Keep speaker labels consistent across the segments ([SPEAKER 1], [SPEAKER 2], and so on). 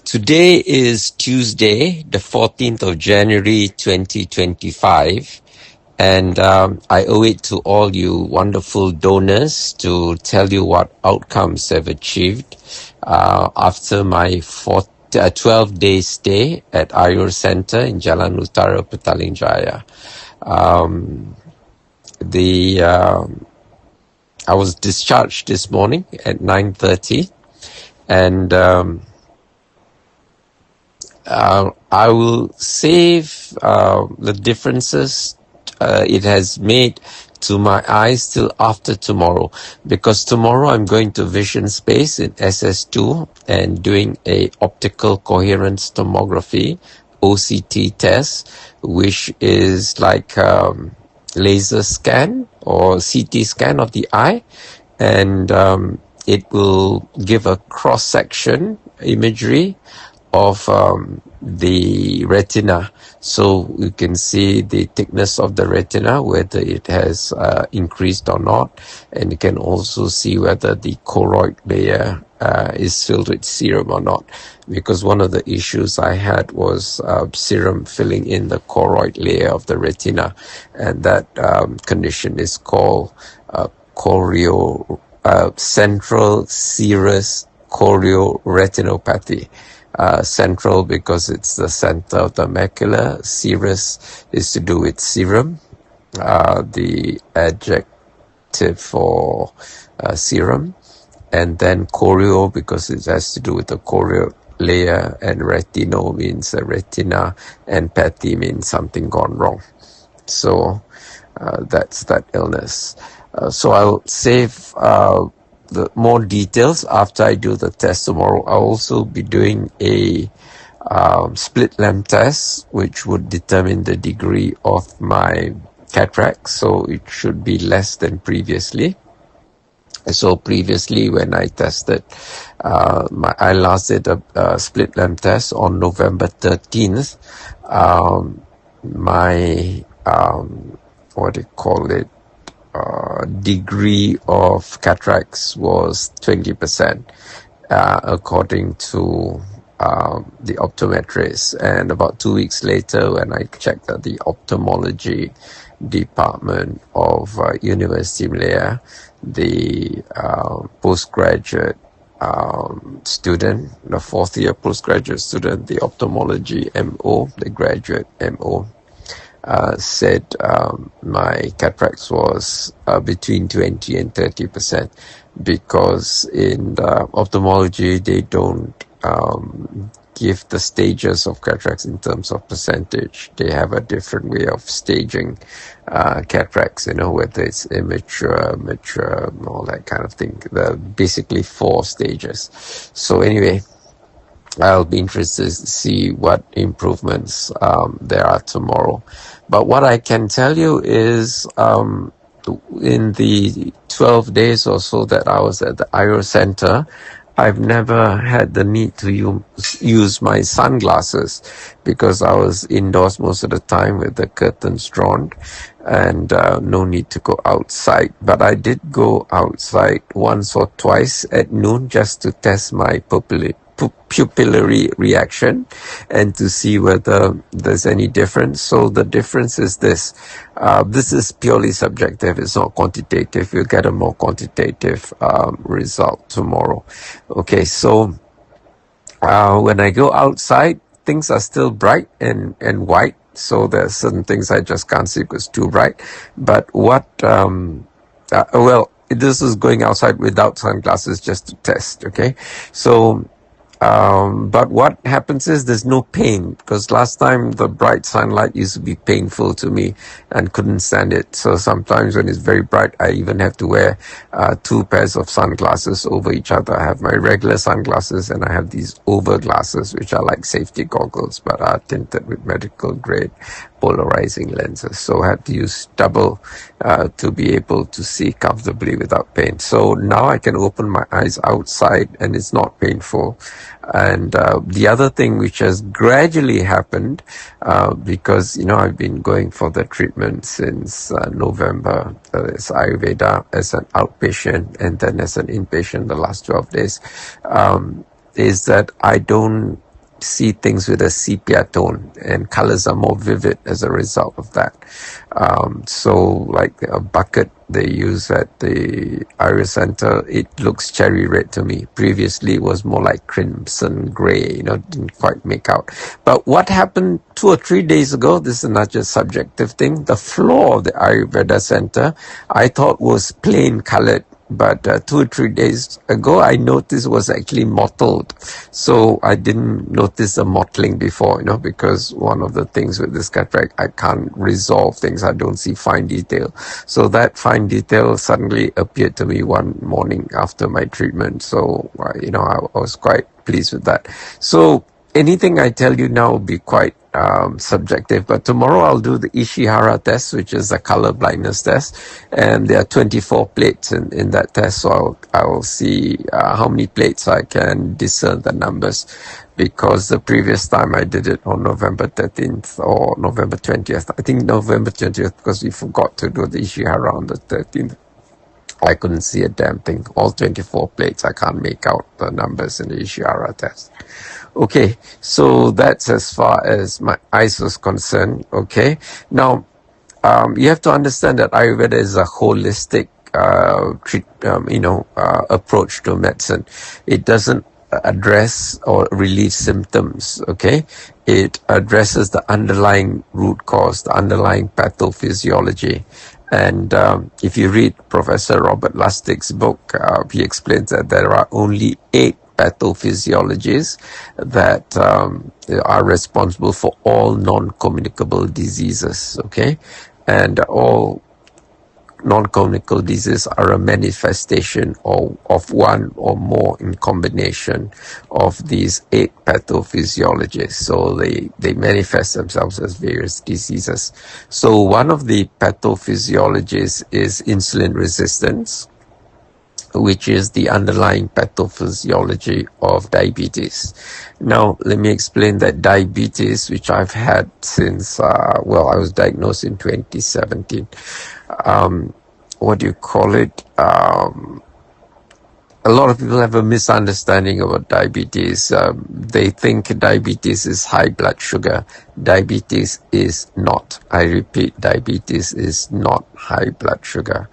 [SPEAKER 1] Today is Tuesday, the 14th of January 2025, and I owe it to all you wonderful donors to tell you what outcomes I've achieved after my 12-day stay at Ayur Center in Jalan Utara, Petaling Jaya. I was discharged this morning at 9:30, and I will save the differences it has made to my eyes till after tomorrow, because tomorrow I'm going to Vision Space in SS2 and doing a optical coherence tomography OCT test, which is like laser scan or CT scan of the eye, and it will give a cross-section imagery of the retina, so you can see the thickness of the retina, whether it has increased or not, and you can also see whether the choroid layer is filled with serum or not, because one of the issues I had was serum filling in the choroid layer of the retina, and that condition is called central serous chorioretinopathy. Central because it's the center of the macula. Serous is to do with serum, the adjective for serum, and then choreo because it has to do with the choreo layer, and retino means the retina, and pathy means something gone wrong. So that's that illness. So I'll save the more details after I do the test tomorrow. I'll also be doing a split lamp test, which would determine the degree of my cataract. So it should be less than previously. So previously, when I tested, I last did a split lamp test on November 13th. My what do you call it? Degree of cataracts was 20%, according to the optometrist. And about 2 weeks later, when I checked at the ophthalmology department of University Malaya, the postgraduate student, the fourth year postgraduate student, the ophthalmology MO, the graduate MO, said my cataracts was between 20 and 30%, because in the ophthalmology they don't give the stages of cataracts in terms of percentage. They have a different way of staging cataracts, whether it's immature, mature, all that kind of thing. There are basically 4 stages. So anyway, I'll be interested to see what improvements there are tomorrow. But what I can tell you is in the 12 days or so that I was at the Ayur Center, I've never had the need to use my sunglasses, because I was indoors most of the time with the curtains drawn, and no need to go outside. But I did go outside once or twice at noon just to test my pupillary reaction and to see whether there's any difference. So the difference is this. This is purely subjective. It's not quantitative. You'll get a more quantitative result tomorrow. Okay, so when I go outside, things are still bright and white. So there are certain things I just can't see because it's too bright. But this is going outside without sunglasses just to test, okay? So but what happens is there's no pain, because last time the bright sunlight used to be painful to me and couldn't stand it. So sometimes when it's very bright, I even have to wear 2 pairs of sunglasses over each other. I have my regular sunglasses and I have these over glasses, which are like safety goggles, but are tinted with medical grade polarizing lenses. So I have to use double to be able to see comfortably without pain. So now I can open my eyes outside and it's not painful. And the other thing which has gradually happened, because I've been going for the treatment since November, as Ayurveda as an outpatient and then as an inpatient the last 12 days, is that I don't see things with a sepia tone, and colors are more vivid as a result of that. So like a bucket they use at the Ayurveda Center, it looks cherry red to me. Previously it was more like crimson gray, didn't quite make out. But what happened 2 or 3 days ago, this is not just subjective thing, the floor of the Ayurveda Center I thought was plain colored. But 2 or 3 days ago, I noticed was actually mottled. So I didn't notice the mottling before, because one of the things with this cataract, I can't resolve things. I don't see fine detail. So that fine detail suddenly appeared to me one morning after my treatment. So, I was quite pleased with that. So anything I tell you now will be quite subjective, but tomorrow I'll do the Ishihara test, which is a color blindness test, and there are 24 plates in that test, so I'll see how many plates I can discern the numbers, because the previous time I did it on November 13th or November 20th, I think November 20th, because we forgot to do the Ishihara on the 13th. I couldn't see a damn thing. All 24 plates, I can't make out the numbers in the Ishihara test. Okay, so that's as far as my eyes was concerned. Okay, now you have to understand that Ayurveda is a holistic approach to medicine. It doesn't address or relieve symptoms. Okay, it addresses the underlying root cause, the underlying pathophysiology. And if you read Professor Robert Lustig's book, he explains that there are only 8 pathophysiologies that are responsible for all non-communicable diseases, okay? And all non-communicable diseases are a manifestation of one or more in combination of these 8 pathophysiologies. So they manifest themselves as various diseases. So one of the pathophysiologies is insulin resistance, which is the underlying pathophysiology of diabetes. Now, let me explain that diabetes, which I've had since, I was diagnosed in 2017. A lot of people have a misunderstanding about diabetes. They think diabetes is high blood sugar. Diabetes is not. I repeat, diabetes is not high blood sugar.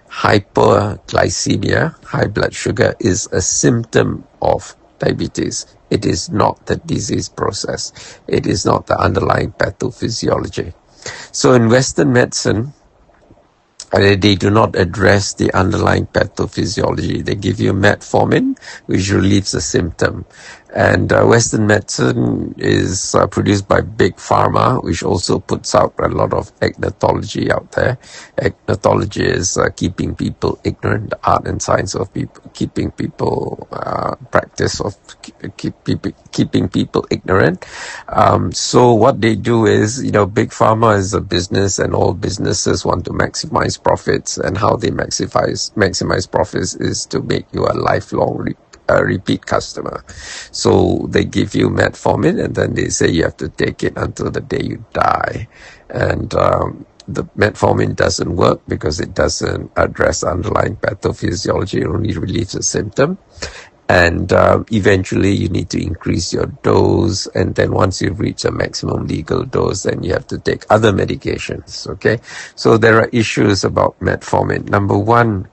[SPEAKER 1] Hyperglycemia, high blood sugar, is a symptom of diabetes. It is not the disease process. It is not the underlying pathophysiology. So in Western medicine, they do not address the underlying pathophysiology. They give you metformin, which relieves the symptom. And Western medicine is produced by Big Pharma, which also puts out a lot of agnotology out there. Agnotology is keeping people ignorant, the art and science of keeping people practice of keeping people ignorant. So what they do is, Big Pharma is a business, and all businesses want to maximize profits. And how they maximize profits is to make you a lifelong repeat customer. So they give you metformin, and then they say you have to take it until the day you die. And the metformin doesn't work because it doesn't address underlying pathophysiology. It only relieves the symptom. And eventually you need to increase your dose, and then once you reach a maximum legal dose, then you have to take other medications. Okay, so there are issues about metformin. Number one,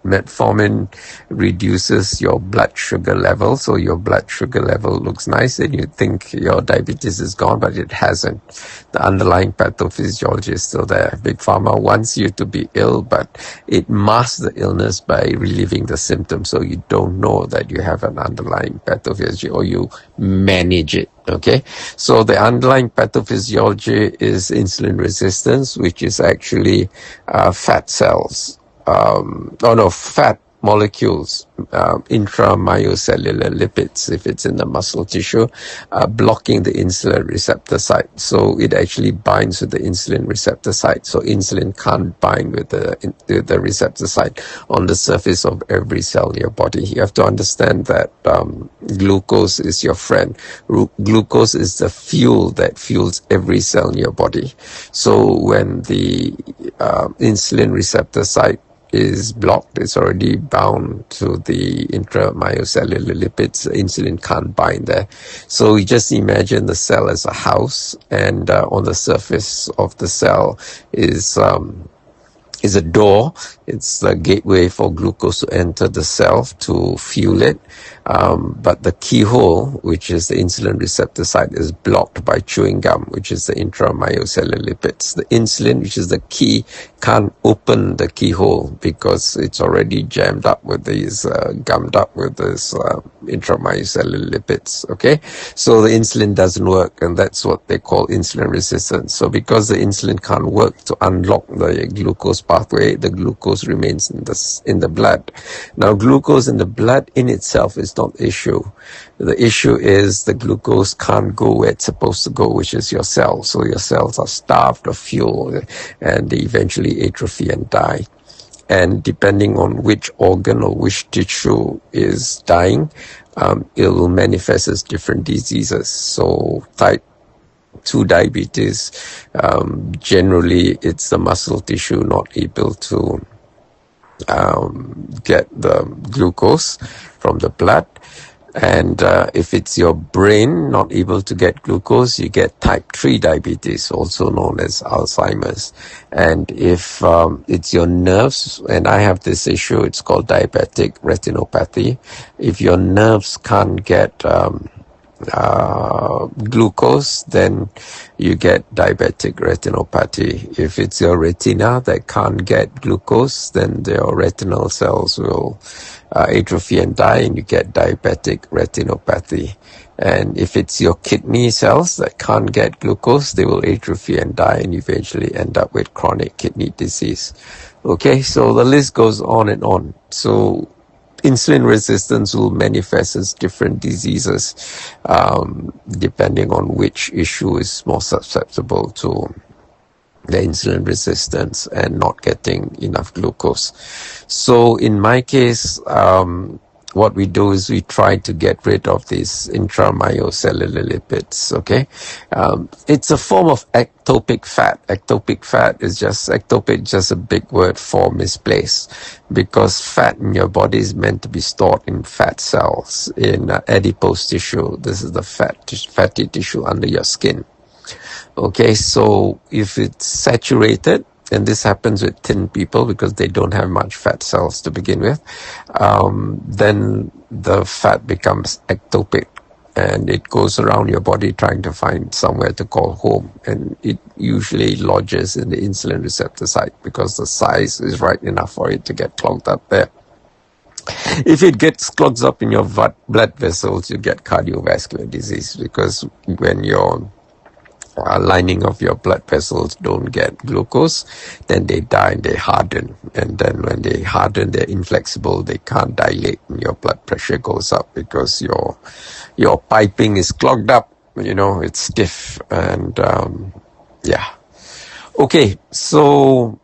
[SPEAKER 1] metformin reduces your blood sugar level, so your blood sugar level looks nice and you think your diabetes is gone, but it hasn't. The underlying pathophysiology is still there. Big Pharma wants you to be ill, but it masks the illness by relieving the symptoms, so you don't know that you have an underlying pathophysiology, or you manage it. Okay, so the underlying pathophysiology is insulin resistance, which is actually fat cells. Fat molecules, intramyocellular lipids, if it's in the muscle tissue, blocking the insulin receptor site. So it actually binds with the insulin receptor site. So insulin can't bind with the receptor site on the surface of every cell in your body. You have to understand that glucose is your friend. Glucose is the fuel that fuels every cell in your body. So when the insulin receptor site is blocked. It's already bound to the intramyocellular lipids. Insulin can't bind there. So you just imagine the cell as a house, and on the surface of the cell is a door. It's the gateway for glucose to enter the cell to fuel it. But the keyhole, which is the insulin receptor site, is blocked by chewing gum, which is the intramyocellular lipids. The insulin, which is the key, can't open the keyhole because it's already jammed up with these, gummed up with this intramyocellular lipids. Okay, so the insulin doesn't work, and that's what they call insulin resistance. So because the insulin can't work to unlock the glucose pathway, the glucose remains in the blood. Now, glucose in the blood in itself is not the issue. The issue is the glucose can't go where it's supposed to go, which is your cells. So your cells are starved of fuel, and they eventually atrophy and die. And depending on which organ or which tissue is dying, it will manifest as different diseases. So type 2 diabetes, generally it's the muscle tissue not able to get the glucose from the blood. And if it's your brain not able to get glucose, you get type 3 diabetes, also known as Alzheimer's. And if it's your nerves, and I have this issue, it's called diabetic retinopathy. If your nerves can't get glucose, then you get diabetic retinopathy. If it's your retina that can't get glucose, then your retinal cells will atrophy and die, and you get diabetic retinopathy. And if it's your kidney cells that can't get glucose, they will atrophy and die, and eventually end up with chronic kidney disease. Okay, so the list goes on and on. So insulin resistance will manifest as different diseases, depending on which issue is more susceptible to the insulin resistance and not getting enough glucose. So in my case, what we do is we try to get rid of these intramyocellular lipids, okay? It's a form of ectopic fat. Ectopic fat is just a big word for misplaced, because fat in your body is meant to be stored in fat cells, in adipose tissue. This is the fatty tissue under your skin. Okay, so if it's saturated, and this happens with thin people because they don't have much fat cells to begin with, then the fat becomes ectopic, and it goes around your body trying to find somewhere to call home, and it usually lodges in the insulin receptor site because the size is right enough for it to get clogged up there. If it gets clogged up in your blood vessels, you get cardiovascular disease, because when your lining of your blood vessels don't get glucose, then they die and they harden. And then when they harden, they're inflexible, they can't dilate, and your blood pressure goes up because your piping is clogged up, it's stiff. And yeah. Okay, so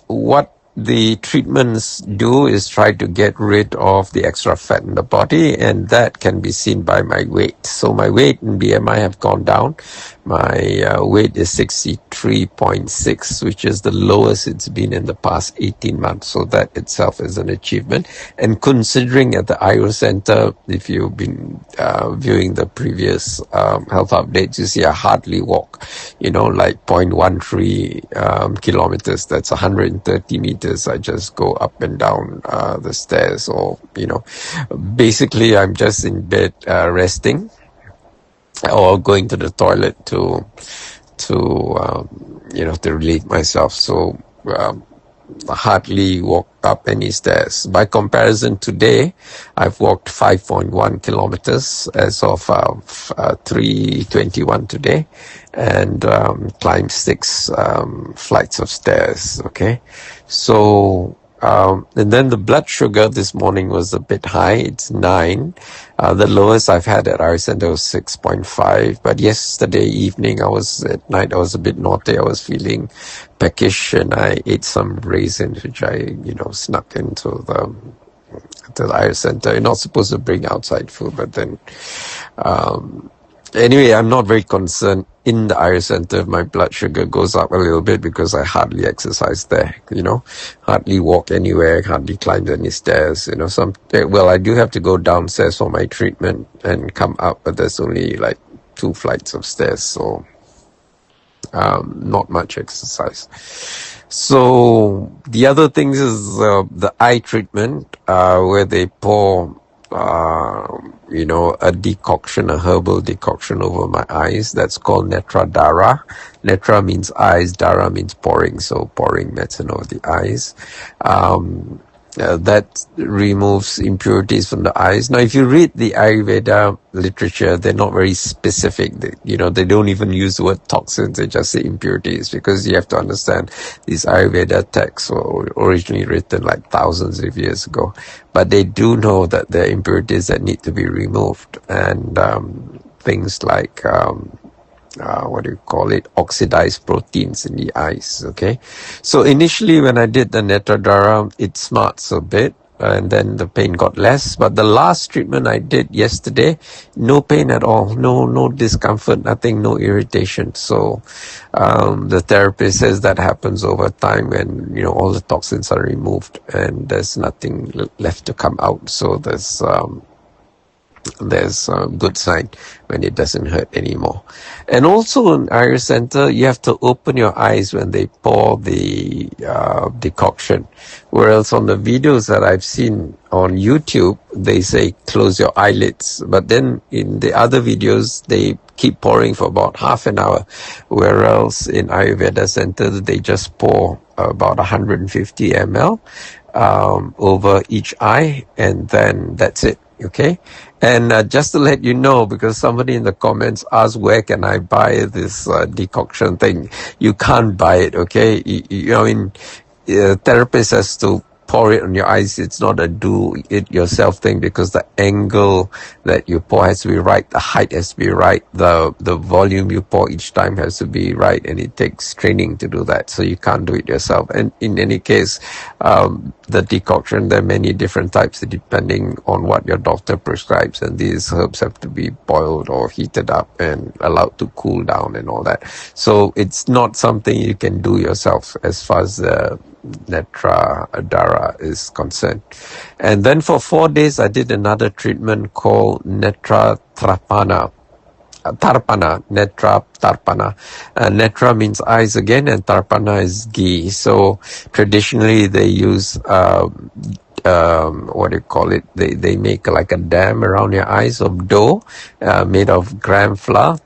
[SPEAKER 1] what the treatments do is try to get rid of the extra fat in the body, and that can be seen by my weight. So my weight and BMI have gone down. My weight is 63.6, which is the lowest it's been in the past 18 months. So that itself is an achievement. And considering at the Ayurveda Center, if you've been viewing the previous health updates, you see I hardly walk, like 0.13 kilometers. That's 130 meters. I just go up and down the stairs, or, basically I'm just in bed resting, or going to the toilet to relieve myself. So I hardly walk up any stairs. By comparison, today I've walked 5.1 kilometers as of 3:21 today, and climbed 6 flights of stairs. Okay, so and then the blood sugar this morning was a bit high. It's 9. The lowest I've had at our center was 6.5. But yesterday evening, at night I was a bit naughty. I was feeling peckish, and I ate some raisins, which I, snuck into the Ayurveda Center. You're not supposed to bring outside food, but then Anyway, I'm not very concerned in the Ayurveda center if my blood sugar goes up a little bit because I hardly exercise there, hardly walk anywhere, hardly climb any stairs, well, I do have to go downstairs for my treatment and come up, but there's only like 2 flights of stairs, so not much exercise. So the other things is the eye treatment, where they pour a decoction, a herbal decoction over my eyes. That's called Netra Dara. Netra means eyes, Dara means pouring, so pouring medicine over the eyes. That removes impurities from the eyes. Now, if you read the Ayurveda literature, they're not very specific. They don't even use the word toxins. They just say impurities, because you have to understand these Ayurveda texts were originally written like thousands of years ago. But they do know that there are impurities that need to be removed. And things like oxidized proteins in the eyes, okay? So initially when I did the Netradhara, it smarts a bit, and then the pain got less. But the last treatment I did yesterday, no pain at all, no discomfort, nothing, no irritation. So the therapist says that happens over time when, all the toxins are removed and there's nothing left to come out. So there's a good sign when it doesn't hurt anymore. And also in Ayurveda center, you have to open your eyes when they pour the decoction. Whereas on the videos that I've seen on YouTube, they say close your eyelids. But then in the other videos, they keep pouring for about half an hour. Whereas in Ayurveda center, they just pour about 150 ml over each eye, and then that's it. Okay, and just to let you know, because somebody in the comments asked where can I buy this decoction thing, you can't buy it. Okay, therapist has to pour it on your eyes. It's not a do it yourself thing, because the angle that you pour has to be right, the height has to be right, the volume you pour each time has to be right, and it takes training to do that, so you can't do it yourself. And in any case, the decoction, there are many different types depending on what your doctor prescribes, and these herbs have to be boiled or heated up and allowed to cool down and all that. So it's not something you can do yourself as far as the Netra Dara is concerned. And then for 4 days I did another treatment called Netra Tarpana. Netra Tarpana. Netra means eyes again, and Tarpana is ghee. So traditionally they use they make like a dam around your eyes of dough made of gram flour.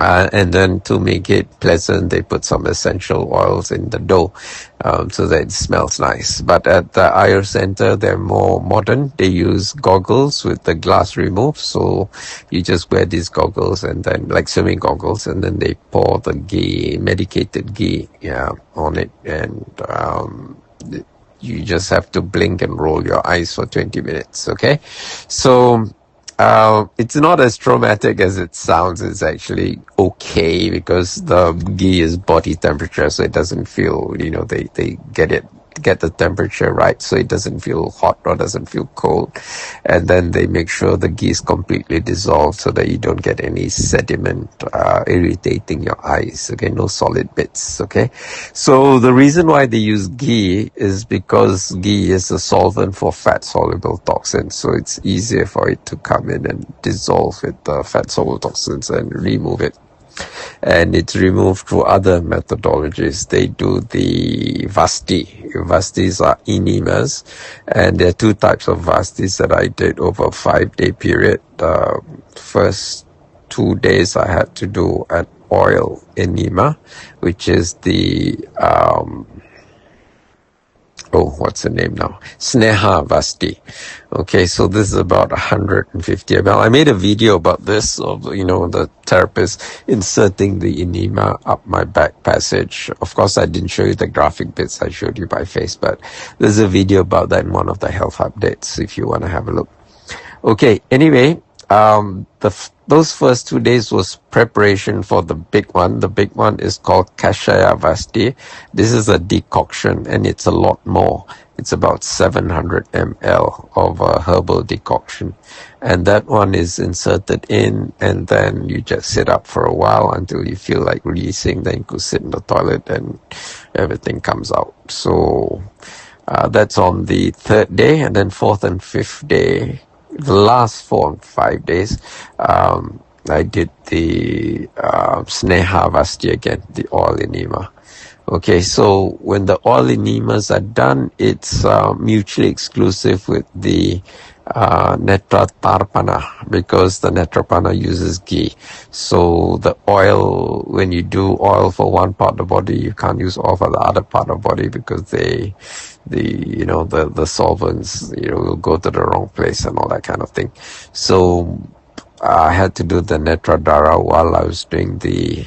[SPEAKER 1] And then to make it pleasant, they put some essential oils in the dough so that it smells nice. But at the Ayurveda center, they're more modern. They use goggles with the glass removed. So you just wear these goggles, and then like swimming goggles, and then they pour the ghee, medicated ghee, on it. And you just have to blink and roll your eyes for 20 minutes. Okay. So it's not as traumatic as it sounds. It's actually okay, because the ghee is body temperature, so it doesn't feel, they get the temperature right, so it doesn't feel hot or doesn't feel cold. And then they make sure the ghee is completely dissolved so that you don't get any sediment irritating your eyes. Okay, no solid bits. Okay, so the reason why they use ghee is because ghee is a solvent for fat soluble toxins, so it's easier for it to come in and dissolve with the fat soluble toxins and remove it. And it's removed through other methodologies. They do the Vasti. Vastis are enemas, and there are 2 types of Vastis that I did over a 5-day period. First 2 days I had to do an oil enema, which is the what's the name now? Sneha Vasti. Okay, so this is about 150 ml. I made a video about this of, the therapist inserting the enema up my back passage. Of course, I didn't show you the graphic bits. I showed you by face, but there's a video about that in one of the health updates if you want to have a look. Okay, anyway, those first 2 days was preparation for the big one. The big one is called Kashaya Vasti. This is a decoction, and it's a lot more. It's about 700 ml of a herbal decoction. And that one is inserted in, and then you just sit up for a while until you feel like releasing. Then you go sit in the toilet and everything comes out. So that's on the third day, and then fourth and fifth day, the last 4 and 5 days, I did the Sneha Vasti again, the oil enema. Okay, so when the oil enemas are done, it's mutually exclusive with the Netra Tarpana, because the Netrapana uses ghee. So the oil, when you do oil for one part of the body, you can't use oil for the other part of the body, because the solvents, will go to the wrong place and all that kind of thing. So I had to do the Netra Dara while I was doing the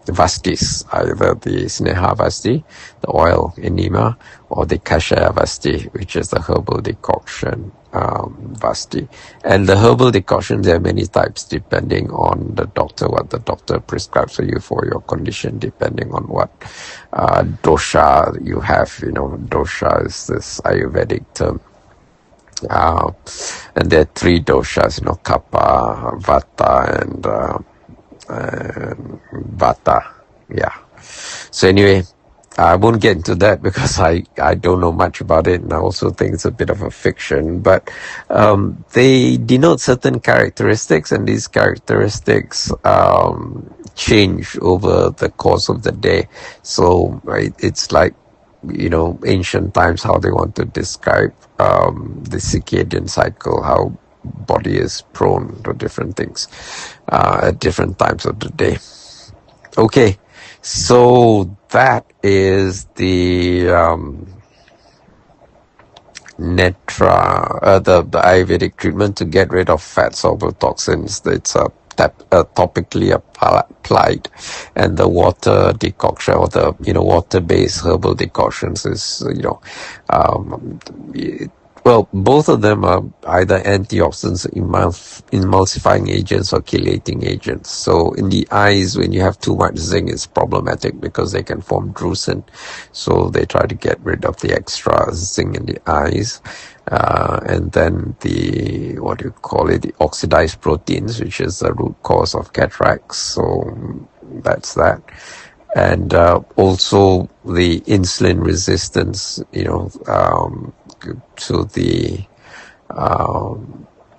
[SPEAKER 1] Vastis, either the Sneha Vasti, the oil enema, or the Kashaya Vasti, which is the herbal decoction Vasti. And the herbal decoction, there are many types depending on the doctor, what the doctor prescribes for you for your condition, depending on what dosha you have. Dosha is this Ayurvedic term. And there are 3 doshas, Kapha, Vata, and Vata. Yeah. So anyway, I won't get into that because I don't know much about it, and I also think it's a bit of a fiction. But they denote certain characteristics, and these characteristics change over the course of the day. So it's like, ancient times, how they want to describe the circadian cycle, how body is prone to different things at different times of the day. Okay, so that is the Netra, the Ayurvedic treatment to get rid of fat-soluble toxins. It's topically applied, and the water decoction, or the water-based herbal decoctions is well, both of them are either antioxidants, emulsifying agents, or chelating agents. So in the eyes, when you have too much zinc, it's problematic because they can form drusen. So they try to get rid of the extra zinc in the eyes. And then the oxidized proteins, which is the root cause of cataracts. So that's that. And also the insulin resistance, to the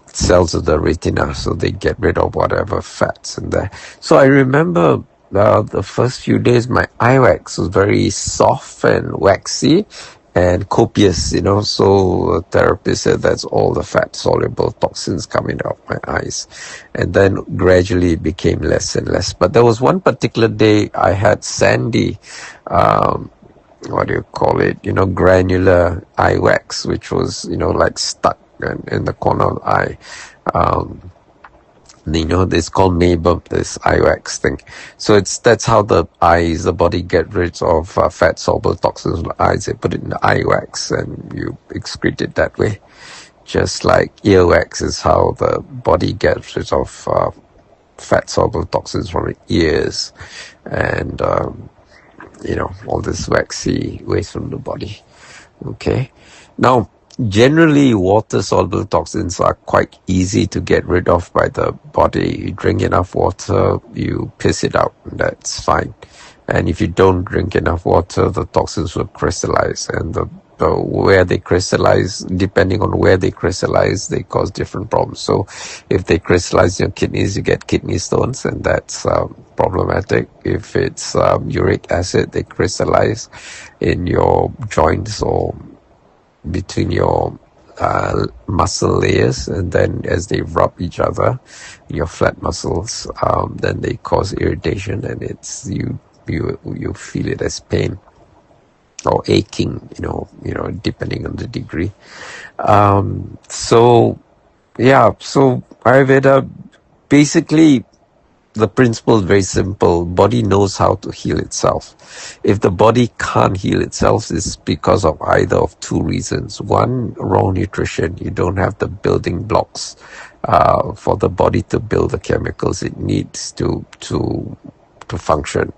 [SPEAKER 1] cells of the retina, so they get rid of whatever fats in there. So I remember the first few days my eye wax was very soft and waxy and copious, so the therapist said that's all the fat-soluble toxins coming out of my eyes. And then gradually it became less and less. But there was one particular day I had sandy, granular eye wax, which was, like stuck in the corner of the eye. It's called Mabum, this eye wax thing. So that's how the body get rid of fat-soluble toxins in the eyes. They put it in the eye wax and you excrete it that way. Just like earwax is how the body gets rid of fat-soluble toxins from the ears, and all this waxy waste from the body. Okay. Now, generally, water-soluble toxins are quite easy to get rid of by the body. You drink enough water, you piss it out, and that's fine. And if you don't drink enough water, the toxins will crystallize, and where they crystallize, depending on where they crystallize, they cause different problems. So if they crystallize in your kidneys, you get kidney stones, and that's problematic. If it's uric acid, they crystallize in your joints or between your muscle layers, and then as they rub each other, your flat muscles, then they cause irritation, and it's you feel it as pain or aching, depending on the degree. So Ayurveda, basically, the principle is very simple. Body knows how to heal itself. If the body can't heal itself, it's because of either of 2 reasons. One, wrong nutrition. You don't have the building blocks for the body to build the chemicals it needs to function.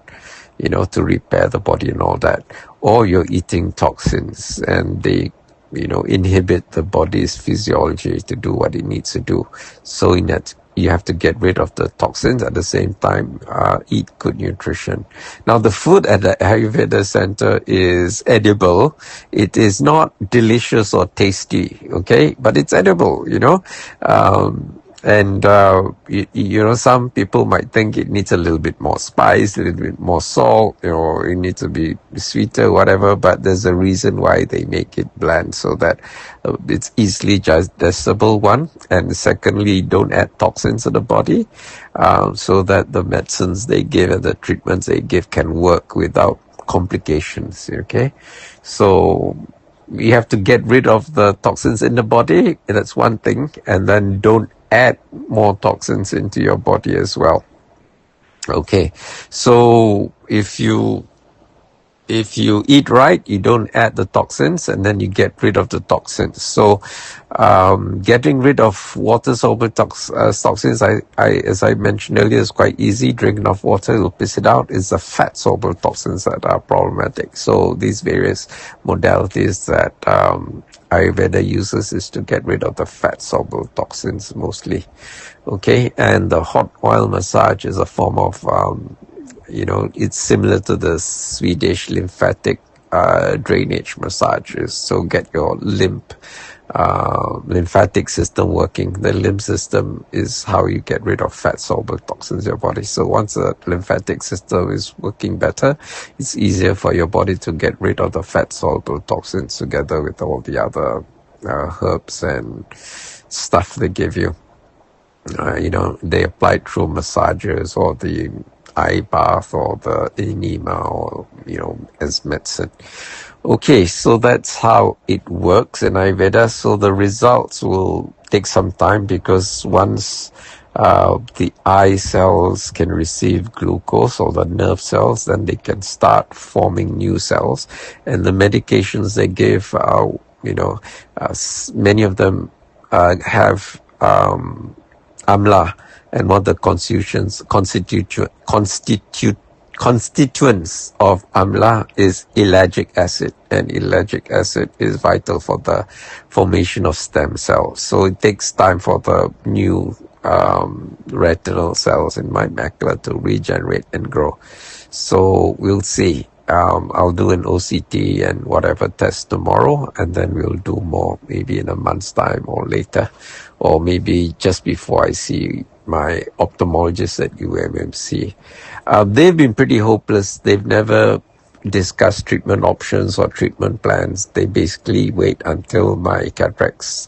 [SPEAKER 1] to repair the body and all that. Or you're eating toxins and they, inhibit the body's physiology to do what it needs to do. So in that, you have to get rid of the toxins at the same time, eat good nutrition. Now, the food at the Ayurveda center is edible. It is not delicious or tasty, okay? But it's edible, and some people might think it needs a little bit more spice, a little bit more salt, it needs to be sweeter, whatever, but there's a reason why they make it bland, so that it's easily digestible, one, and secondly, don't add toxins to the body, so that the medicines they give and the treatments they give can work without complications, okay? So we have to get rid of the toxins in the body, that's one thing, and then don't add more toxins into your body as well. Okay, so if you eat right, you don't add the toxins, and then you get rid of the toxins. So getting rid of water-soluble toxins, as I mentioned earlier, is quite easy. Drink enough water, it'll piss it out. It's the fat-soluble toxins that are problematic. So these various modalities that Ayurveda uses is to get rid of the fat-soluble toxins mostly. Okay, and the hot oil massage is a form of it's similar to the Swedish lymphatic drainage massages. So get your lymphatic system working. The lymph system is how you get rid of fat-soluble toxins in your body. So once the lymphatic system is working better, it's easier for your body to get rid of the fat-soluble toxins together with all the other herbs and stuff they give you. They apply it through massages or the eye bath or the enema or, as medicine. Okay, so that's how it works in Ayurveda. So the results will take some time because once the eye cells can receive glucose or the nerve cells, then they can start forming new cells. And the medications they give, many of them have amla, and what the constituents of amla is ellagic acid, and ellagic acid is vital for the formation of stem cells. So it takes time for the new retinal cells in my macula to regenerate and grow. So we'll see. I'll do an OCT and whatever test tomorrow, and then we'll do more maybe in a month's time or later, or maybe just before I see my ophthalmologist at UMMC. They've been pretty hopeless. They've never discussed treatment options or treatment plans. They basically wait until my cataracts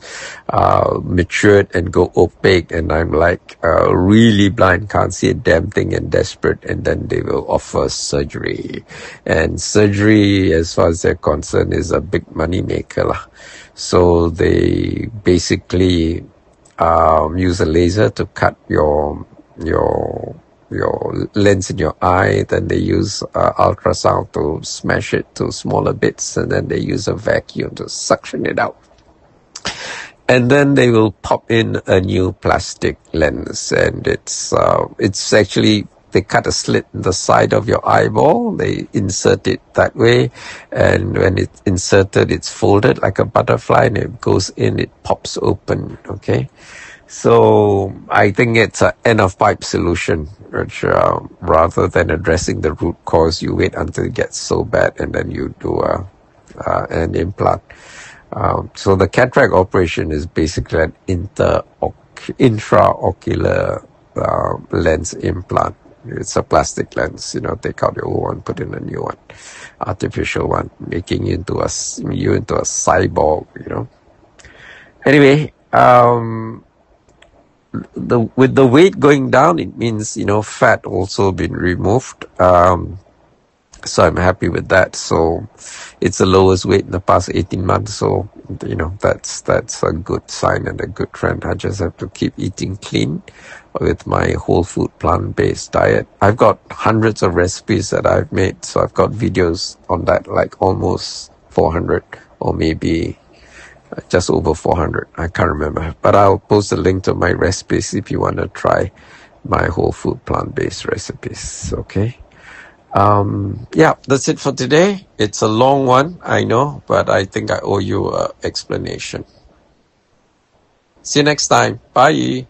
[SPEAKER 1] matured and go opaque, and I'm like really blind, can't see a damn thing and desperate, and then they will offer surgery. And surgery, as far as they're concerned, is a big money maker lah. So they basically use a laser to cut your lens in your eye, then they use ultrasound to smash it to smaller bits, and then they use a vacuum to suction it out. And then they will pop in a new plastic lens, and it's actually, they cut a slit in the side of your eyeball, they insert it that way, and when it's inserted, it's folded like a butterfly, and it goes in, it pops open, okay? So I think it's an end-of-pipe solution, which rather than addressing the root cause, you wait until it gets so bad and then you do an implant. So the cataract operation is basically an intraocular lens implant. It's a plastic lens, take out your old one, put in a new one, artificial one, making you into a cyborg, Anyway, with the weight going down, it means, fat also been removed. So I'm happy with that. So it's the lowest weight in the past 18 months. So, that's a good sign and a good trend. I just have to keep eating clean with my whole food plant-based diet. I've got hundreds of recipes that I've made. So I've got videos on that, like almost 400 or maybe just over 400. I can't remember. But I'll post a link to my recipes if you want to try my whole food plant-based recipes. Okay. Yeah, that's it for today. It's a long one, I know, but I think I owe you an explanation. See you next time. Bye.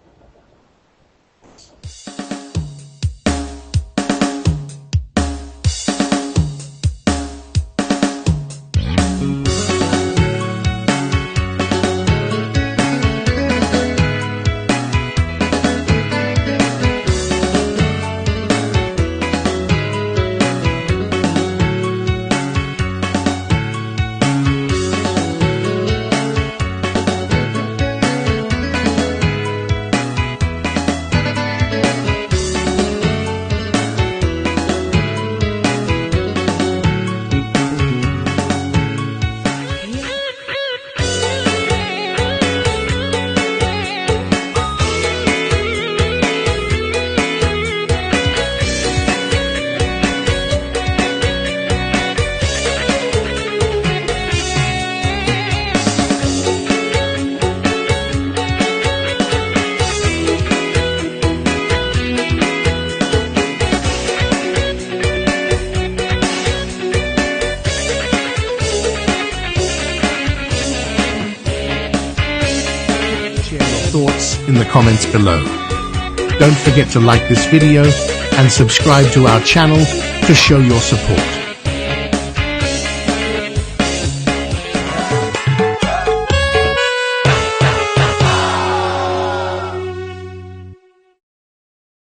[SPEAKER 2] Thoughts in the comments below. Don't forget to like this video and subscribe to our channel to show your support.